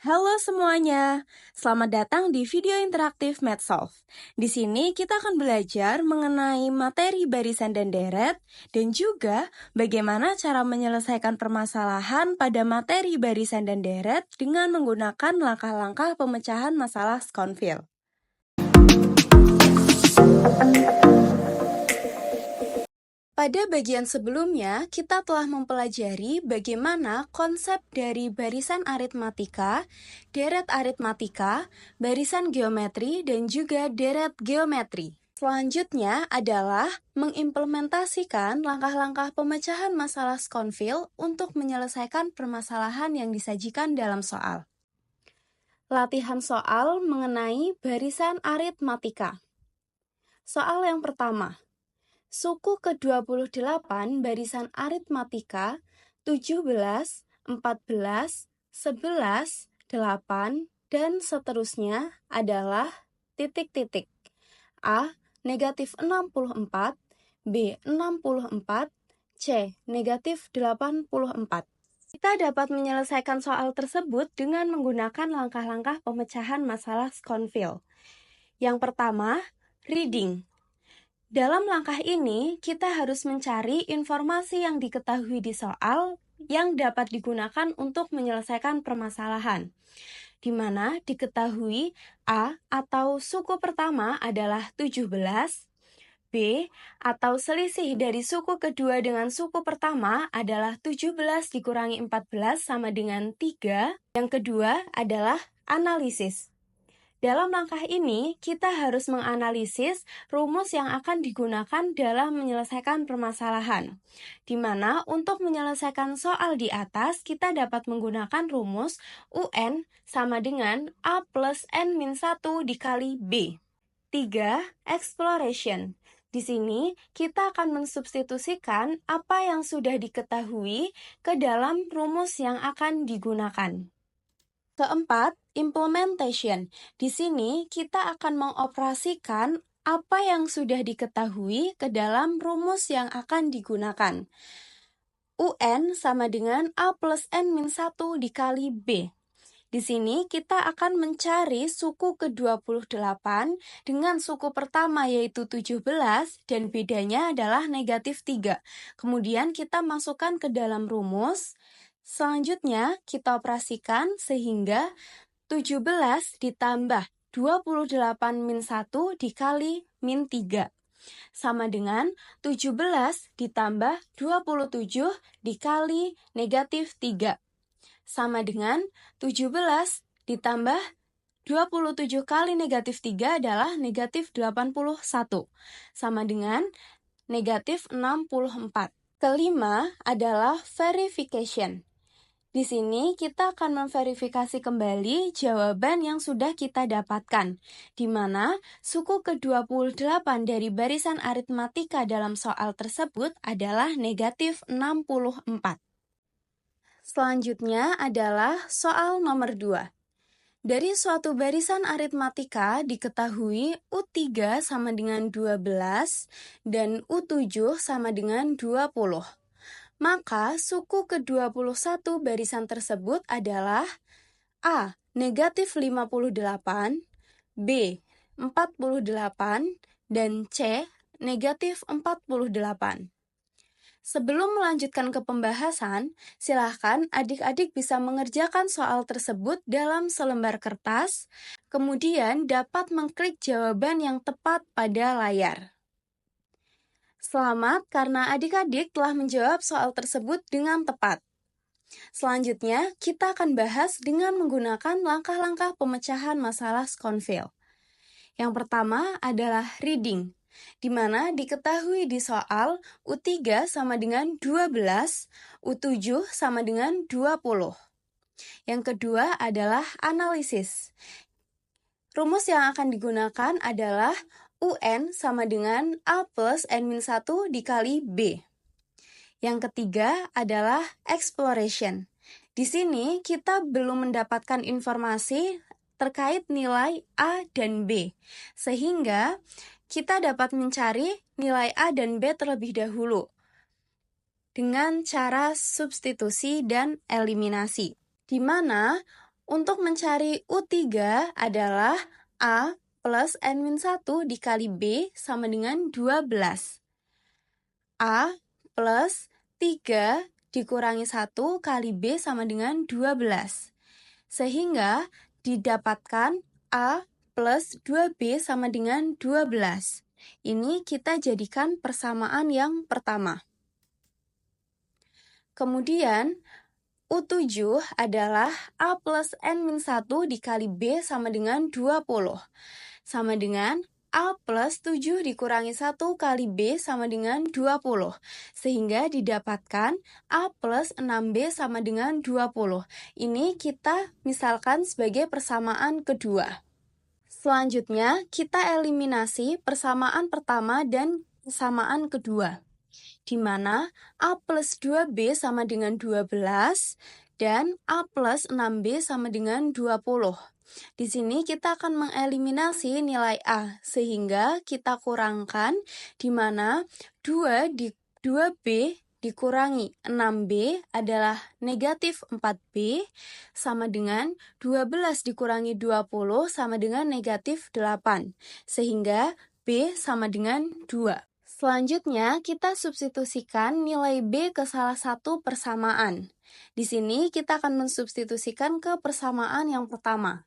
Halo semuanya, selamat datang di video interaktif MathSolve. Di sini kita akan belajar mengenai materi barisan dan deret, dan juga bagaimana cara menyelesaikan permasalahan pada materi barisan dan deret dengan menggunakan langkah-langkah pemecahan masalah Schoenfield. Pada bagian sebelumnya, kita telah mempelajari bagaimana konsep dari barisan aritmatika, deret aritmatika, barisan geometri, dan juga deret geometri. Selanjutnya adalah mengimplementasikan langkah-langkah pemecahan masalah Schoenfield untuk menyelesaikan permasalahan yang disajikan dalam soal. Latihan soal mengenai barisan aritmatika. Soal yang pertama. Suku ke-28 barisan aritmatika 17, 14, 11, 8, dan seterusnya adalah titik-titik. A. Negatif 64, B. 64, C. Negatif 84. Kita dapat menyelesaikan soal tersebut dengan menggunakan langkah-langkah pemecahan masalah Schoenfield. Yang pertama, reading. Dalam langkah ini, kita harus mencari informasi yang diketahui di soal yang dapat digunakan untuk menyelesaikan permasalahan, di mana diketahui A atau suku pertama adalah 17, B atau selisih dari suku kedua dengan suku pertama adalah 17 dikurangi 14 sama dengan 3. Yang kedua adalah analisis. Dalam langkah ini, kita harus menganalisis rumus yang akan digunakan dalam menyelesaikan permasalahan. Di mana untuk menyelesaikan soal di atas, kita dapat menggunakan rumus UN sama dengan A plus N-1 dikali B. 3. Exploration. Di sini, kita akan mensubstitusikan apa yang sudah diketahui ke dalam rumus yang akan digunakan. Keempat, implementation. Di sini kita akan mengoperasikan apa yang sudah diketahui ke dalam rumus yang akan digunakan. UN sama dengan A plus N-1 dikali B. Di sini kita akan mencari suku ke-28 dengan suku pertama yaitu 17 dan bedanya adalah negatif 3. Kemudian kita masukkan ke dalam rumus. Selanjutnya, kita operasikan sehingga 17 ditambah 28 min 1 dikali min 3. Sama dengan 17 ditambah 27 dikali negatif 3. Sama dengan 17 ditambah 27 kali negatif 3 adalah negatif 81. Sama dengan negatif 64. Kelima adalah verification. Di sini kita akan memverifikasi kembali jawaban yang sudah kita dapatkan, di mana suku ke-28 dari barisan aritmatika dalam soal tersebut adalah negatif 64. Selanjutnya adalah soal nomor 2. Dari suatu barisan aritmatika diketahui U3 sama dengan 12 dan U7 sama dengan 20. Maka suku ke-21 barisan tersebut adalah A. Negatif 58, B. 48, dan C. Negatif 48. Sebelum melanjutkan ke pembahasan, silakan adik-adik bisa mengerjakan soal tersebut dalam selembar kertas, kemudian dapat mengklik jawaban yang tepat pada layar. Selamat karena adik-adik telah menjawab soal tersebut dengan tepat. Selanjutnya, kita akan bahas dengan menggunakan langkah-langkah pemecahan masalah Schoenfield. Yang pertama adalah reading, di mana diketahui di soal U3 sama dengan 12, U7 sama dengan 20. Yang kedua adalah analisis. Rumus yang akan digunakan adalah UN sama dengan A plus N-1 dikali B. Yang ketiga adalah exploration. Di sini kita belum mendapatkan informasi terkait nilai A dan B, sehingga kita dapat mencari nilai A dan B terlebih dahulu dengan cara substitusi dan eliminasi, di mana Untuk mencari U3 adalah A plus N-1 dikali B sama dengan 12. A plus 3 dikurangi 1 kali B sama dengan 12. Sehingga didapatkan A plus 2B sama dengan 12. Ini kita jadikan persamaan yang pertama. Kemudian, U7 adalah A plus N-1 dikali B sama dengan 20. Sama dengan A plus 7 dikurangi 1 kali B sama dengan 20. Sehingga didapatkan A plus 6B sama dengan 20. Ini kita misalkan sebagai persamaan kedua. Selanjutnya, kita eliminasi persamaan pertama dan persamaan kedua, di mana A plus 2B sama dengan 12 dan A plus 6B sama dengan 20. Di sini kita akan mengeliminasi nilai A, sehingga kita kurangkan di mana 2B dikurangi 6B adalah negatif 4B, sama dengan 12 dikurangi 20 sama dengan negatif 8, sehingga B sama dengan 2. Selanjutnya, kita substitusikan nilai B ke salah satu persamaan. Di sini kita akan mensubstitusikan ke persamaan yang pertama,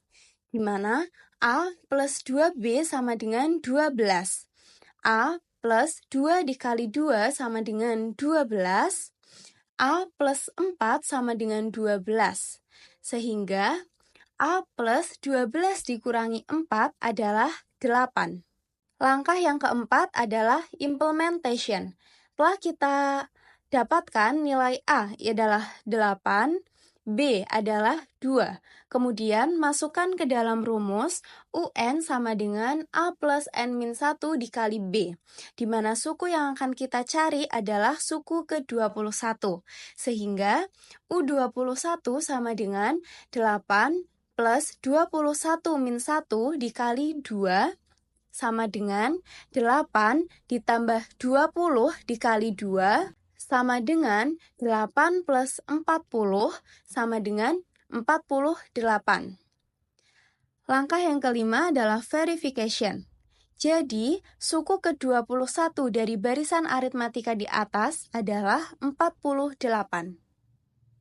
di mana A plus 2B sama dengan 12. A plus 2 dikali 2 sama dengan 12. A plus 4 sama dengan 12. Sehingga A plus 12 dikurangi 4 adalah 8. Langkah yang keempat adalah implementation. Setelah kita dapatkan nilai A adalah 8, B adalah 2. Kemudian masukkan ke dalam rumus UN sama dengan A plus N-1 dikali B, di mana suku yang akan kita cari adalah suku ke-21. Sehingga U21 sama dengan 8 plus 21 min 1 dikali 2 sama dengan 8 ditambah 20 dikali 2 sama dengan 8 plus 40 sama dengan 48. Langkah yang kelima adalah verification. Jadi, suku ke-21 dari barisan aritmatika di atas adalah 48.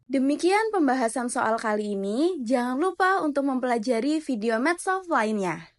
Demikian pembahasan soal kali ini. Jangan lupa untuk mempelajari video Math Solve lainnya.